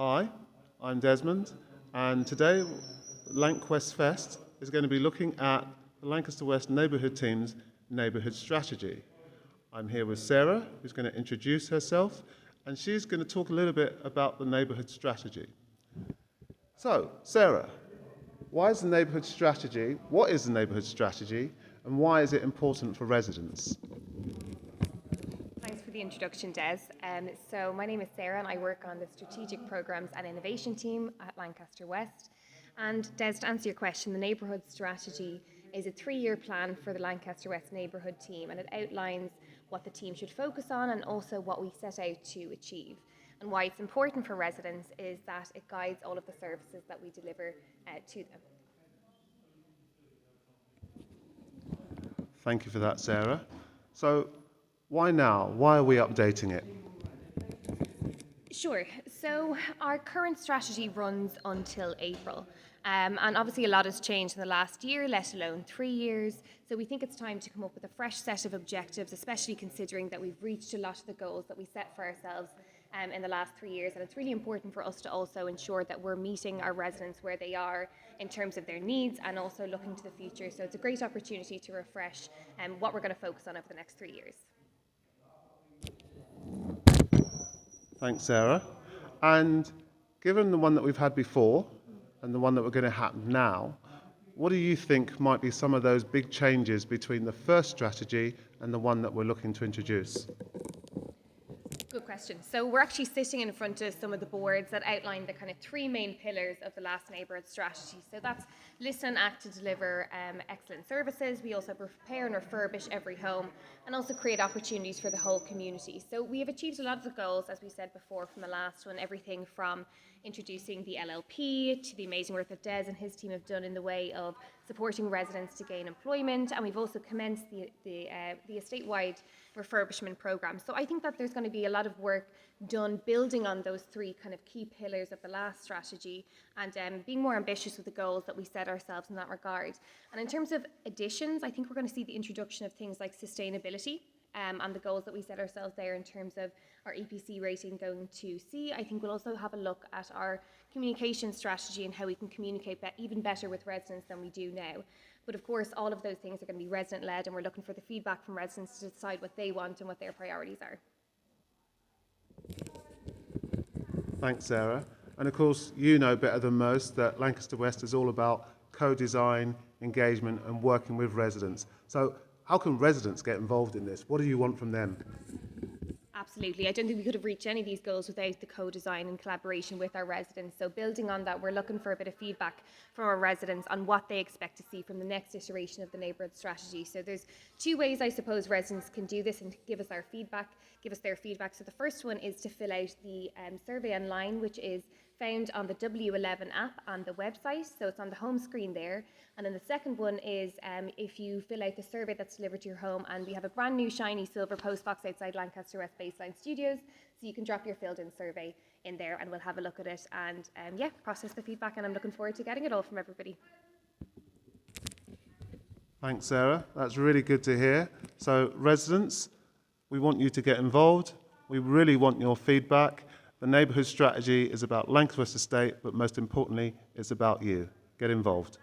Hi, I'm Desmond, and today Lancaster Fest is going to be looking at the Lancaster West Neighbourhood team's neighbourhood strategy. I'm here with Sarah, who's going to introduce herself, and she's going to talk a little bit about the neighbourhood strategy. So, Sarah, what is the neighbourhood strategy, and why is it important for residents? Thanks for the introduction, Des. So my name is Sarah and I work on the Strategic Programs and Innovation team at Lancaster West. And Des, to answer your question, the neighbourhood strategy is a 3-year plan for the Lancaster West Neighbourhood team, and it outlines what the team should focus on and also what we set out to achieve. And why it's important for residents is that it guides all of the services that we deliver to them. Thank you for that, Sarah. So, why now? Why are we updating it? Sure. So our current strategy runs until April. And obviously a lot has changed in the last year, let alone 3 years. So we think it's time to come up with a fresh set of objectives, especially considering that we've reached a lot of the goals that we set for ourselves in the last 3 years. And it's really important for us to also ensure that we're meeting our residents where they are in terms of their needs and also looking to the future. So it's a great opportunity to refresh what we're going to focus on over the next 3 years. Thanks, Sarah. And given the one that we've had before and the one that we're going to have now, what do you think might be some of those big changes between the first strategy and the one that we're looking to introduce? Good question. So we're actually sitting in front of some of the boards that outline the kind of 3 main pillars of the last neighbourhood strategy. So that's listen, act to deliver excellent services. We also prepare and refurbish every home and also create opportunities for the whole community. So we have achieved a lot of the goals, as we said before, from the last one, everything from introducing the LLP to the amazing work that Des and his team have done in the way of supporting residents to gain employment, and we've also commenced the estate-wide refurbishment program. So I think that there's going to be a lot of work done building on those 3 kind of key pillars of the last strategy and being more ambitious with the goals that we set ourselves in that regard. And in terms of additions, I think we're going to see the introduction of things like sustainability and the goals that we set ourselves there in terms of our EPC rating going to C. I think we'll also have a look at our communication strategy and how we can communicate even better with residents than we do now. But of course, all of those things are going to be resident-led, and we're looking for the feedback from residents to decide what they want and what their priorities are. Thanks, Sarah. And of course, you know better than most that Lancaster West is all about co-design, engagement, and working with residents. So how can residents get involved in this? What do you want from them? Absolutely. I don't think we could have reached any of these goals without the co-design and collaboration with our residents. So building on that, we're looking for a bit of feedback from our residents on what they expect to see from the next iteration of the neighbourhood strategy. So there's 2 ways, I suppose, residents can do this and give us their feedback. So the first one is to fill out the survey online, which is found on the W11 app on the website. So it's on the home screen there. And then the second one is if you fill out the survey that's delivered to your home, and we have a brand new shiny silver postbox outside Lancaster West Baseline Studios, so you can drop your filled in survey in there and we'll have a look at it and process the feedback, and I'm looking forward to getting it all from everybody. Thanks, Sarah. That's really good to hear. So residents, we want you to get involved. We really want your feedback. The neighbourhood strategy is about Lancaster West Estate, but most importantly, it's about you. Get involved.